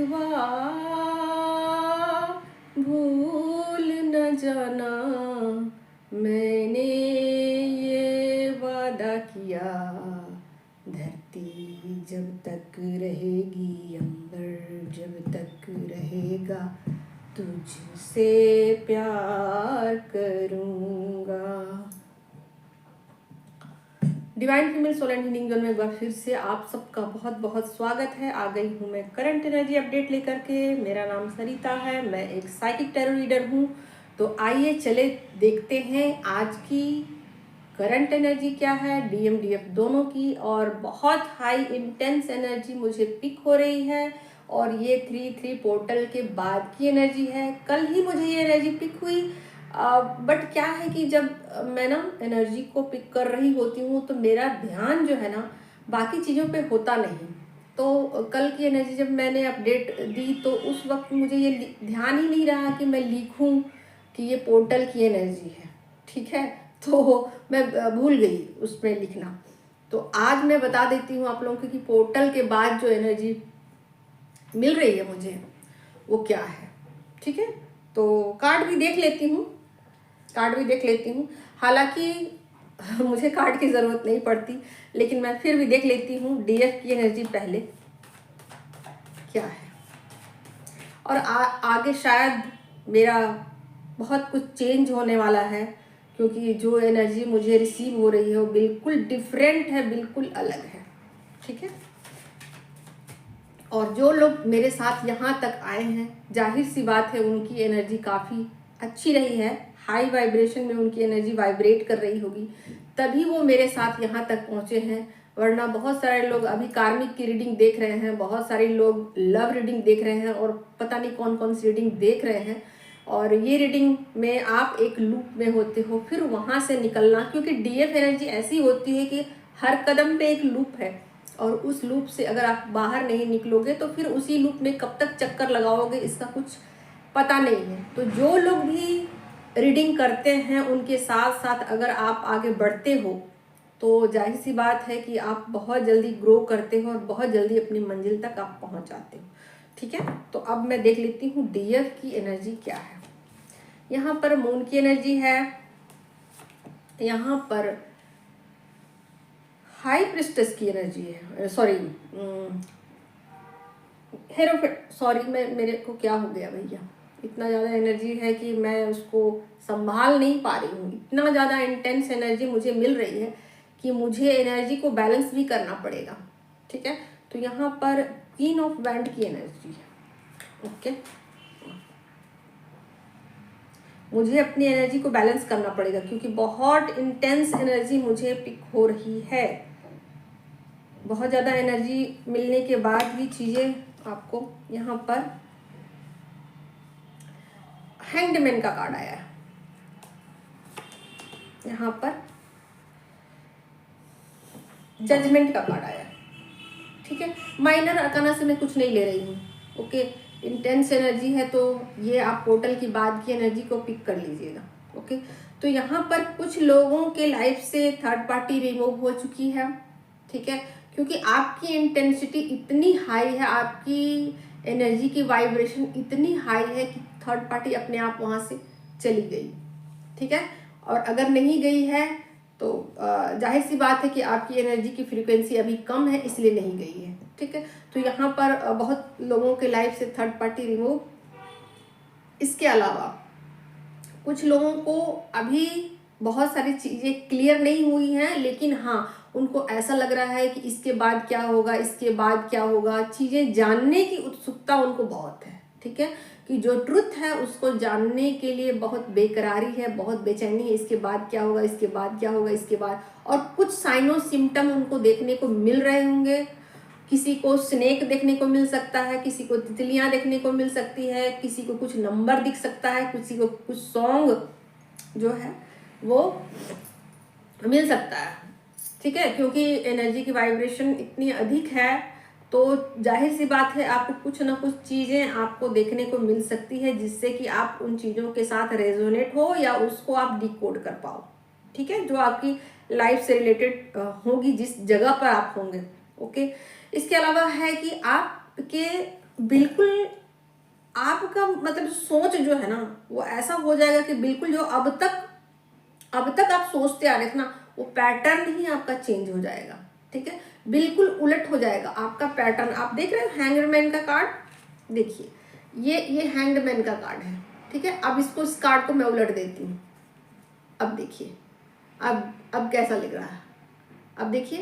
शिकवा भूल न जाना, मैंने ये वादा किया, धरती जब तक रहेगी, अंबर जब तक रहेगा, तुझसे प्यार करूँगा। Divine female soul and healing zone में एक बार फिर से आप सबका बहुत बहुत स्वागत है। आ गई हूँ मैं करंट एनर्जी अपडेट लेकर के। मेरा नाम सरिता है, मैं एक साइकिक टैरो रीडर हूँ। तो आइए चले देखते हैं आज की करंट एनर्जी क्या है, डीएम डीएफ दोनों की। और बहुत हाई इंटेंस एनर्जी मुझे पिक हो रही है और ये 3-3 पोर्टल के बाद की एनर्जी है। कल ही मुझे ये एनर्जी पिक हुई, बट क्या है कि जब मैं ना एनर्जी को पिक कर रही होती हूँ तो मेरा ध्यान जो है ना बाकी चीज़ों पे होता नहीं। तो कल की एनर्जी जब मैंने अपडेट दी तो उस वक्त मुझे ये ध्यान ही नहीं रहा कि मैं लिखूँ कि ये पोर्टल की एनर्जी है, ठीक है। तो मैं भूल गई उसमें लिखना। तो आज मैं बता देती हूँ आप लोगों को कि पोर्टल के बाद जो एनर्जी मिल रही है मुझे वो क्या है, ठीक है। तो कार्ड भी देख लेती हूँ, हालांकि मुझे कार्ड की ज़रूरत नहीं पड़ती, लेकिन मैं फिर भी देख लेती हूँ डीएफ की एनर्जी पहले क्या है। और आगे शायद मेरा बहुत कुछ चेंज होने वाला है, क्योंकि जो एनर्जी मुझे रिसीव हो रही है वो बिल्कुल डिफरेंट है, बिल्कुल अलग है, ठीक है। और जो लोग मेरे साथ यहाँ तक आए हैं, जाहिर सी बात है उनकी एनर्जी काफ़ी अच्छी रही है, हाई वाइब्रेशन में उनकी एनर्जी वाइब्रेट कर रही होगी, तभी वो मेरे साथ यहाँ तक पहुँचे हैं। वरना बहुत सारे लोग अभी कार्मिक की रीडिंग देख रहे हैं, बहुत सारे लोग लव रीडिंग देख रहे हैं और पता नहीं कौन कौन सी रीडिंग देख रहे हैं। और ये रीडिंग में आप एक लूप में होते हो, फिर वहाँ से निकलना, क्योंकि डीएफ एनर्जी ऐसी होती है कि हर कदम पे एक लूप है और उस लूप से अगर आप बाहर नहीं निकलोगे तो फिर उसी लूप में कब तक चक्कर लगाओगे इसका कुछ पता नहीं है। तो जो लोग भी रीडिंग करते हैं उनके साथ साथ अगर आप आगे बढ़ते हो तो जाहिर सी बात है कि आप बहुत जल्दी ग्रो करते हो और बहुत जल्दी अपनी मंजिल तक आप पहुंच जाते हो, ठीक है। तो अब मैं देख लेती हूँ डीएफ की एनर्जी क्या है। यहाँ पर मून की एनर्जी है, यहाँ पर हाई प्रिस्टेस की एनर्जी है, सॉरी हेरोफेट, सॉरी मेरे को क्या हो गया भैया, इतना ज़्यादा एनर्जी है कि मैं उसको संभाल नहीं पा रही हूँ। इतना ज़्यादा इंटेंस एनर्जी मुझे मिल रही है कि मुझे एनर्जी को बैलेंस भी करना पड़ेगा, ठीक है। तो यहाँ पर क्वीन ऑफ वैंड की एनर्जी है, ओके। मुझे अपनी एनर्जी को बैलेंस करना पड़ेगा क्योंकि बहुत इंटेंस एनर्जी मुझे पिक हो रही है। बहुत ज़्यादा एनर्जी मिलने के बाद भी चीज़ें आपको यहाँ पर हैंग्ड मैन का कार्ड आया है, यहाँ पर जजमेंट का कार्ड आया है, ठीक है। माइनर अरकाना से मैं कुछ नहीं ले रही हूँ, ओके। इंटेंस एनर्जी है तो ये आप पोर्टल की बाद की एनर्जी को पिक कर लीजिएगा, ओके। तो यहाँ पर कुछ लोगों के लाइफ से थर्ड पार्टी रिमूव हो चुकी है, ठीक है, क्योंकि आपकी इंटेंसिटी इतनी हाई है, आपकी एनर्जी की वाइब्रेशन इतनी हाई है कि थर्ड पार्टी अपने आप वहाँ से चली गई, ठीक है। और अगर नहीं गई है तो जाहिर सी बात है कि आपकी एनर्जी की फ्रीक्वेंसी अभी कम है, इसलिए नहीं गई है, ठीक है। तो यहाँ पर बहुत लोगों के लाइफ से थर्ड पार्टी रिमूव। इसके अलावा कुछ लोगों को अभी बहुत सारी चीज़ें क्लियर नहीं हुई हैं, लेकिन हाँ उनको ऐसा लग रहा है कि इसके बाद क्या होगा, इसके बाद क्या होगा, चीज़ें जानने की उत्सुकता उनको बहुत है, ठीक है। कि जो ट्रुथ है उसको जानने के लिए बहुत बेकरारी है, बहुत बेचैनी है, इसके बाद क्या होगा, इसके बाद क्या होगा, इसके बाद। और कुछ साइनो सिम्टम उनको देखने को मिल रहे होंगे। किसी को स्नेक देखने को मिल सकता है, किसी को तितलियां देखने को मिल सकती है, किसी को कुछ नंबर दिख सकता है, किसी को कुछ सॉन्ग जो है वो मिल सकता है, ठीक है। क्योंकि एनर्जी की वाइब्रेशन इतनी अधिक है तो जाहिर सी बात है आपको कुछ ना कुछ चीज़ें आपको देखने को मिल सकती है जिससे कि आप उन चीज़ों के साथ रेजोनेट हो या उसको आप डिकोड कर पाओ, ठीक है, जो आपकी लाइफ से रिलेटेड होगी, जिस जगह पर आप होंगे, ओके। इसके अलावा है कि आपके बिल्कुल आपका मतलब सोच जो है ना वो ऐसा हो जाएगा कि बिल्कुल जो अब तक आप सोचते आ रहे थे ना वो पैटर्न ही आपका चेंज हो जाएगा। ठीक है, बिल्कुल उलट हो जाएगा आपका पैटर्न। आप देख रहे हो हैंगरमैन का कार्ड, देखिए ये हैंगरमैन का कार्ड है। ठीक है, अब इस कार्ड को मैं उलट देती हूँ। अब देखिए अब कैसा लग रहा है। अब देखिए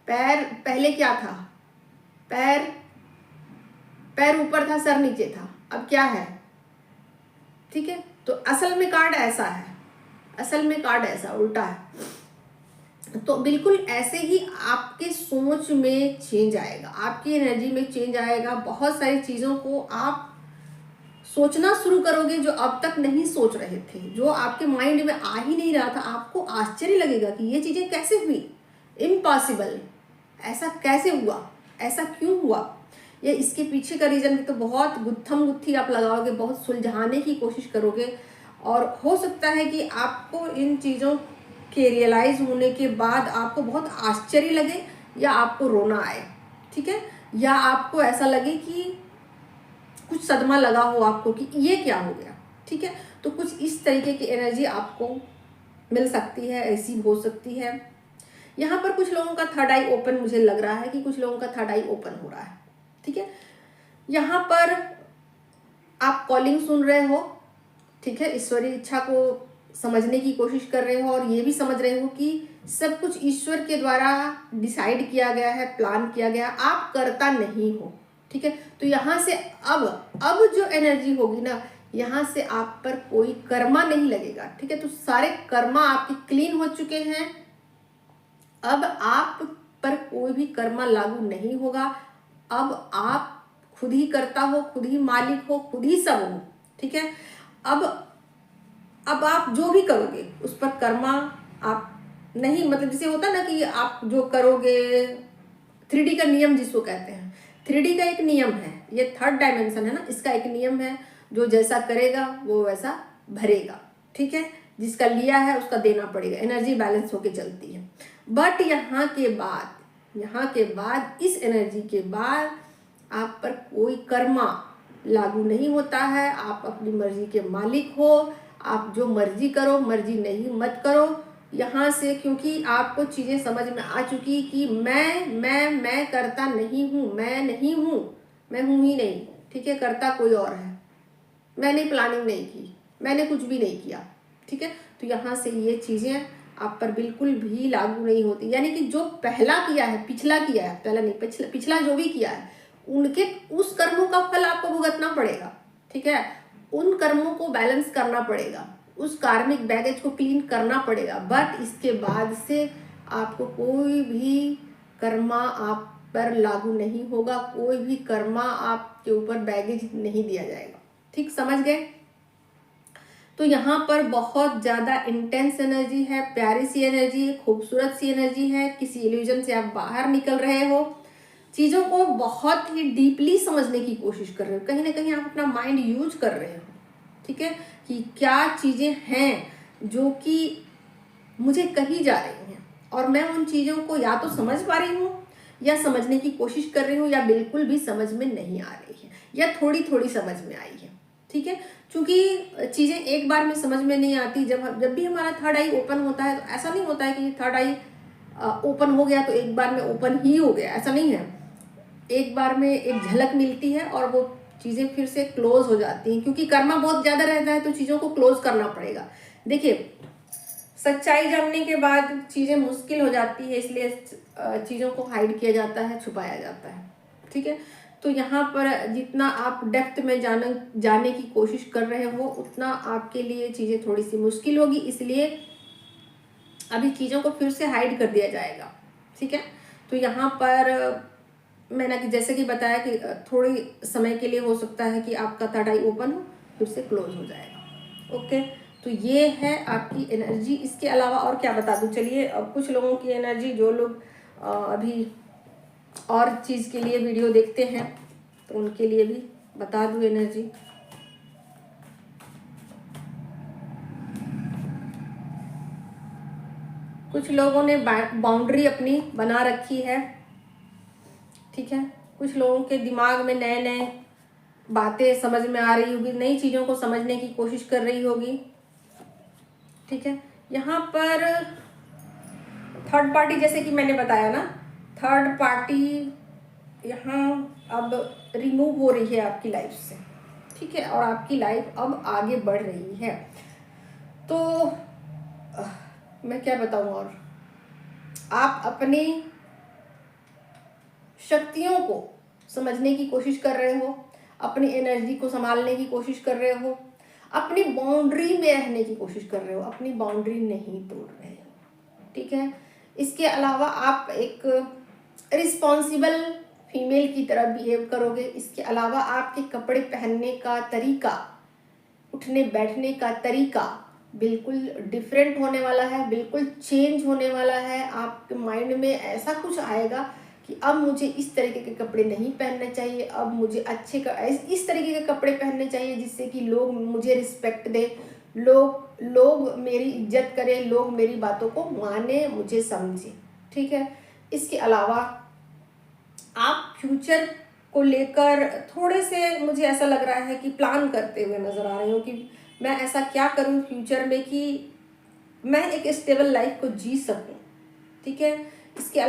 पैर पहले क्या था, पैर पैर ऊपर था सर नीचे था, अब क्या है। ठीक है, तो असल में कार्ड ऐसा है, असल में कार्ड ऐसा उल्टा है। तो बिल्कुल ऐसे ही आपके सोच में चेंज आएगा, आपकी एनर्जी में चेंज आएगा। बहुत सारी चीज़ों को आप सोचना शुरू करोगे जो अब तक नहीं सोच रहे थे, जो आपके माइंड में आ ही नहीं रहा था। आपको आश्चर्य लगेगा कि ये चीज़ें कैसे हुई, इम्पॉसिबल, ऐसा कैसे हुआ, ऐसा क्यों हुआ। ये इसके पीछे का रीज़न भी तो बहुत गुत्थम गुत्थी आप लगाओगे, बहुत सुलझाने की कोशिश करोगे। और हो सकता है कि आपको इन चीज़ों के रियलाइज़ होने के बाद आपको बहुत आश्चर्य लगे या आपको रोना आए। ठीक है, या आपको ऐसा लगे कि कुछ सदमा लगा हो आपको कि ये क्या हो गया। ठीक है, तो कुछ इस तरीके की एनर्जी आपको मिल सकती है, ऐसी हो सकती है। यहाँ पर कुछ लोगों का थर्ड आई ओपन, मुझे लग रहा है कि कुछ लोगों का थर्ड आई ओपन हो रहा है। ठीक है, यहाँ पर आप कॉलिंग सुन रहे हो। ठीक है, ईश्वरीय इच्छा को समझने की कोशिश कर रहे हो और ये भी समझ रहे हो कि सब कुछ ईश्वर के द्वारा डिसाइड किया गया है, प्लान किया गया, आप करता नहीं हो। ठीक है, तो यहाँ से अब जो एनर्जी होगी ना, यहाँ से आप पर कोई कर्मा नहीं लगेगा। ठीक है, तो सारे कर्मा आपके क्लीन हो चुके हैं। अब आप पर कोई भी कर्मा लागू नहीं होगा। अब आप खुद ही करता हो, खुद ही मालिक हो, खुद ही सब हो। ठीक है, अब आप जो भी करोगे उस पर कर्मा आप नहीं, मतलब जैसे होता ना कि आप जो करोगे, 3D का नियम जिसको कहते हैं, 3D का एक नियम है, ये थर्ड डायमेंशन है ना, इसका एक नियम है, जो जैसा करेगा वो वैसा भरेगा। ठीक है, जिसका लिया है उसका देना पड़ेगा, एनर्जी बैलेंस होके चलती है। बट यहाँ के बाद इस एनर्जी के बाद आप पर कोई कर्मा लागू नहीं होता है। आप अपनी मर्जी के मालिक हो, आप जो मर्जी करो, मर्जी नहीं मत करो यहाँ से, क्योंकि आपको चीज़ें समझ में आ चुकी कि मैं करता नहीं हूँ, मैं नहीं हूँ, मैं हूँ ही नहीं। ठीक है, करता कोई और है, मैंने प्लानिंग नहीं की, मैंने कुछ भी नहीं किया। ठीक है, तो यहाँ से ये चीज़ें आप पर बिल्कुल भी लागू नहीं होती। यानी कि जो पहला किया है, पिछला किया है, पहला नहीं, पिछला जो भी किया है, उनके उस कर्मों का फल आपको भुगतना पड़ेगा। ठीक है, उन कर्मों को बैलेंस करना पड़ेगा, उस कार्मिक बैगेज को क्लीन करना पड़ेगा। बट इसके बाद से आपको कोई भी कर्मा आप पर लागू नहीं होगा, कोई भी कर्मा आपके ऊपर बैगेज नहीं दिया जाएगा। ठीक, समझ गए। तो यहाँ पर बहुत ज़्यादा इंटेंस एनर्जी है, प्यारी सी एनर्जी, खूबसूरत सी एनर्जी है। किसी इल्यूजन से आप बाहर निकल रहे हो, चीज़ों को बहुत ही डीपली समझने की कोशिश कर रहे हो, कहीं ना कहीं आप अपना माइंड यूज कर रहे हो। ठीक है, कि क्या चीज़ें हैं जो कि मुझे कही जा रही हैं और मैं उन चीज़ों को या तो समझ पा रही हूँ या समझने की कोशिश कर रही हूँ, या बिल्कुल भी समझ में नहीं आ रही है, या थोड़ी थोड़ी समझ में आई है। ठीक है, क्योंकि चीज़ें एक बार में समझ में नहीं आती। जब भी हमारा थर्ड आई ओपन होता है तो ऐसा नहीं होता है कि थर्ड आई ओपन हो गया तो एक बार में ओपन ही हो गया, ऐसा नहीं है। एक बार में एक झलक मिलती है और वो चीज़ें फिर से क्लोज हो जाती हैं, क्योंकि कर्मा बहुत ज़्यादा रहता है तो चीज़ों को क्लोज करना पड़ेगा। देखिए, सच्चाई जानने के बाद चीज़ें मुश्किल हो जाती है, इसलिए चीज़ों को हाइड किया जाता है, छुपाया जाता है। ठीक है, तो यहाँ पर जितना आप डेप्थ में जाने की कोशिश कर रहे हो उतना आपके लिए चीज़ें थोड़ी सी मुश्किल होगी, इसलिए अभी चीज़ों को फिर से हाइड कर दिया जाएगा। ठीक है, तो यहाँ पर मैंने जैसे कि बताया कि थोड़ी समय के लिए हो सकता है कि आपका थर्ड आई ओपन हो, फिर से क्लोज हो जाएगा। ओके, तो ये है आपकी एनर्जी। इसके अलावा और क्या बता दूँ, चलिए अब कुछ लोगों की एनर्जी, जो लोग अभी और चीज़ के लिए वीडियो देखते हैं तो उनके लिए भी बता दूँ एनर्जी। कुछ लोगों ने बाउंड्री अपनी बना रखी है। ठीक है, कुछ लोगों के दिमाग में नए नए बातें समझ में आ रही होगी, नई चीज़ों को समझने की कोशिश कर रही होगी। ठीक है, यहाँ पर थर्ड पार्टी, जैसे कि मैंने बताया ना, थर्ड पार्टी यहाँ अब रिमूव हो रही है आपकी लाइफ से। ठीक है, और आपकी लाइफ अब आगे बढ़ रही है। तो मैं क्या बताऊँ, और आप अपनी शक्तियों को समझने की कोशिश कर रहे हो, अपनी एनर्जी को संभालने की कोशिश कर रहे हो, अपनी बाउंड्री में रहने की कोशिश कर रहे हो, अपनी बाउंड्री नहीं तोड़ रहे हो। ठीक है, इसके अलावा आप एक रिस्पॉन्सिबल फीमेल की तरह बिहेव करोगे। इसके अलावा आपके कपड़े पहनने का तरीका, उठने बैठने का तरीका बिल्कुल डिफरेंट होने वाला है, बिल्कुल चेंज होने वाला है। आपके माइंड में ऐसा कुछ आएगा कि अब मुझे इस तरीके के कपड़े नहीं पहनने चाहिए, अब मुझे इस तरीके के कपड़े पहनने चाहिए जिससे कि लोग मुझे रिस्पेक्ट दे, लोग मेरी इज्जत करें, लोग मेरी बातों को माने, मुझे समझे। ठीक है, इसके अलावा आप फ्यूचर को लेकर थोड़े से, मुझे ऐसा लग रहा है कि प्लान करते हुए नजर आ रहे हो कि मैं ऐसा क्या करूं फ्यूचर में कि मैं एक स्टेबल लाइफ को जी सकूं। ठीक है, इसके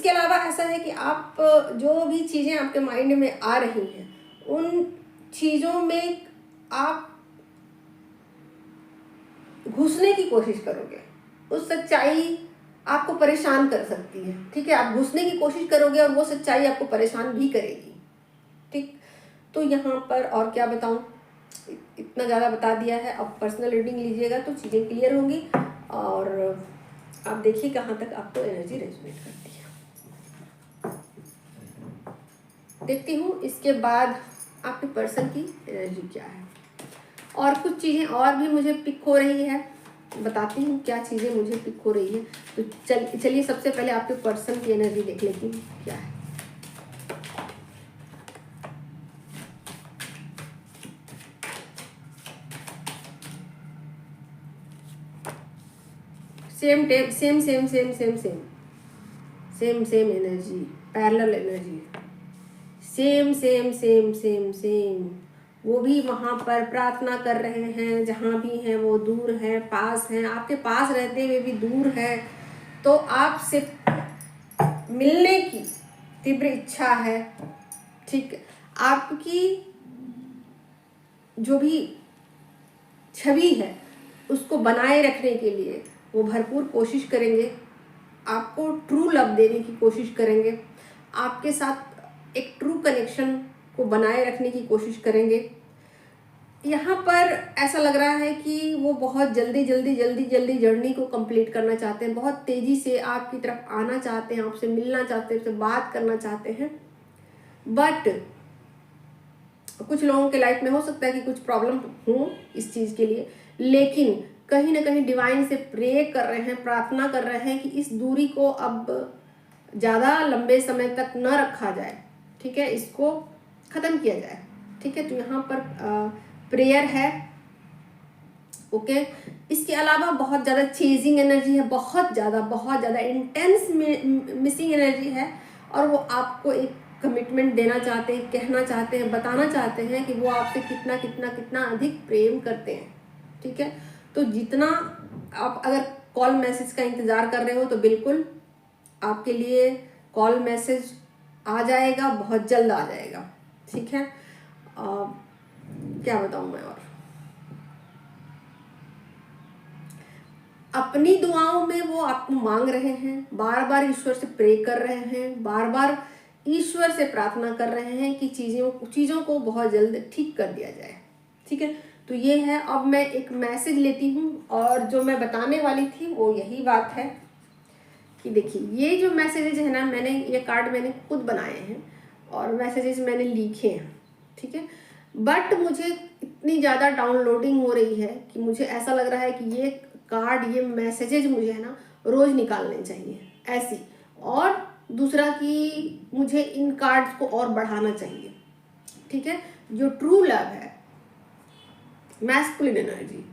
अलावा ऐसा है कि आप जो भी चीज़ें आपके माइंड में आ रही हैं, उन चीज़ों में आप घुसने की कोशिश करोगे। उस सच्चाई आपको परेशान कर सकती है। ठीक है, आप घुसने की कोशिश करोगे और वो सच्चाई आपको परेशान भी करेगी। ठीक, तो यहाँ पर और क्या बताऊँ, इतना ज़्यादा बता दिया है। अब पर्सनल रीडिंग लीजिएगा तो चीज़ें क्लियर होंगी, और आप देखिए कहाँ तक आपको एनर्जी रेजोनेट करती है। देखती हूँ इसके बाद आपके पर्सन की एनर्जी क्या है, और कुछ चीज़ें और भी मुझे पिक हो रही है, बताती हूँ क्या चीज़ें मुझे पिक हो रही है। तो चलिए सबसे पहले आपके पर्सन की एनर्जी देख लेती हूँ क्या है। Same energy, parallel energy, same. वो भी वहाँ पर प्रार्थना कर रहे हैं, जहाँ भी हैं वो दूर हैं, पास हैं, आपके पास रहते हुए भी दूर है। तो आपसे मिलने की तीव्र इच्छा है। ठीक, आपकी जो भी छवि है उसको बनाए रखने के लिए वो भरपूर कोशिश करेंगे, आपको ट्रू लव देने की कोशिश करेंगे, आपके साथ एक ट्रू कनेक्शन को बनाए रखने की कोशिश करेंगे। यहाँ पर ऐसा लग रहा है कि वो बहुत जल्दी जर्नी को कंप्लीट करना चाहते हैं, बहुत तेजी से आपकी तरफ आना चाहते हैं, आपसे मिलना चाहते हैं, आपसे बात करना चाहते हैं। बट कुछ लोगों के लाइफ में हो सकता है कि कुछ प्रॉब्लम हो इस चीज़ के लिए, लेकिन कहीं ना कहीं डिवाइन से प्रे कर रहे हैं, प्रार्थना कर रहे हैं कि इस दूरी को अब ज़्यादा लंबे समय तक न रखा जाए। ठीक है, इसको ख़त्म किया जाए। ठीक है, तो यहाँ पर प्रेयर है। ओके, इसके अलावा बहुत ज़्यादा चेजिंग एनर्जी है, बहुत ज़्यादा इंटेंस मिसिंग एनर्जी है, और वो आपको एक कमिटमेंट देना चाहते हैं, कहना चाहते हैं, बताना चाहते हैं कि वो आपसे कितना अधिक प्रेम करते हैं। ठीक है, तो जितना आप अगर कॉल मैसेज का इंतज़ार कर रहे हो तो बिल्कुल आपके लिए कॉल मैसेज आ जाएगा, बहुत जल्द आ जाएगा। ठीक है, क्या बताऊँ मैं, और अपनी दुआओं में वो आपको मांग रहे हैं, बार बार ईश्वर से प्रे कर रहे हैं, बार बार ईश्वर से प्रार्थना कर रहे हैं कि चीज़ों को बहुत जल्द ठीक कर दिया जाए। ठीक है, तो ये है। अब मैं एक मैसेज लेती हूँ, और जो मैं बताने वाली थी वो यही बात है कि देखिए ये जो मैसेजेज है ना, ये कार्ड मैंने खुद बनाए हैं और मैसेजेस मैंने लिखे हैं। ठीक है, बट मुझे इतनी ज़्यादा डाउनलोडिंग हो रही है कि मुझे ऐसा लग रहा है कि ये कार्ड, ये मैसेजेज मुझे है ना रोज़ निकालने चाहिए ऐसी, और दूसरा कि मुझे इन कार्ड्स को और बढ़ाना चाहिए। ठीक है, जो ट्रू लव है, मैस्कुलिन एनर्जी,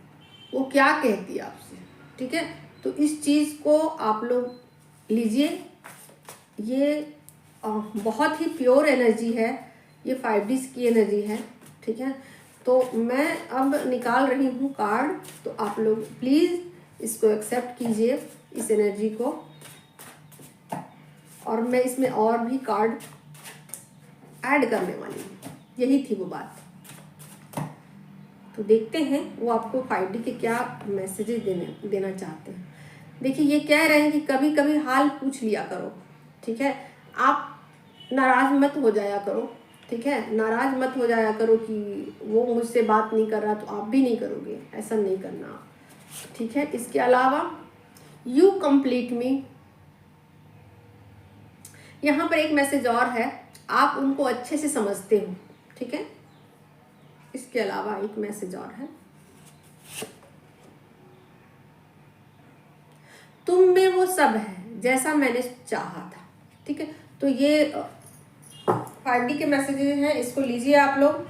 वो क्या कहती है आपसे। ठीक है, तो इस चीज़ को आप लोग लीजिए, ये बहुत ही प्योर एनर्जी है, ये 5D की एनर्जी है, ठीक है। तो मैं अब निकाल रही हूँ कार्ड, तो आप लोग प्लीज़ इसको एक्सेप्ट कीजिए, इस एनर्जी को। और मैं इसमें और भी कार्ड ऐड करने वाली हूँ, यही थी वो बात। तो देखते हैं वो आपको 5D के क्या मैसेजेस देना चाहते हैं। देखिए ये कह रहे हैं कि कभी कभी हाल पूछ लिया करो, ठीक है। आप नाराज़ मत हो जाया करो, ठीक है। नाराज़ मत हो जाया करो कि वो मुझसे बात नहीं कर रहा तो आप भी नहीं करोगे, ऐसा नहीं करना, ठीक है। इसके अलावा यू कंप्लीट मी, यहाँ पर एक मैसेज और है, आप उनको अच्छे से समझते हो, ठीक है। इसके अलावा एक मैसेज और है, तुम में वो सब है जैसा मैंने चाहा था, ठीक है। तो ये 5D के मैसेजेस हैं, इसको लीजिए आप लोग।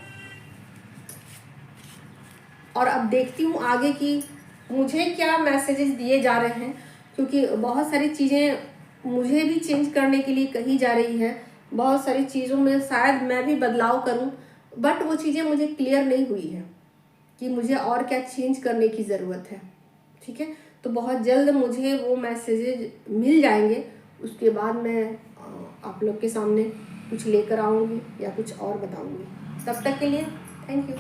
और अब देखती हूँ आगे की मुझे क्या मैसेजेस दिए जा रहे हैं, क्योंकि बहुत सारी चीज़ें मुझे भी चेंज करने के लिए कही जा रही है। बहुत सारी चीज़ों में शायद मैं भी बदलाव करूँ, बट वो चीज़ें मुझे क्लियर नहीं हुई है कि मुझे और क्या चेंज करने की ज़रूरत है, ठीक है। तो बहुत जल्द मुझे वो मैसेजेज मिल जाएंगे, उसके बाद मैं आप लोग के सामने कुछ लेकर आऊँगी या कुछ और बताऊँगी। तब तक के लिए थैंक यू।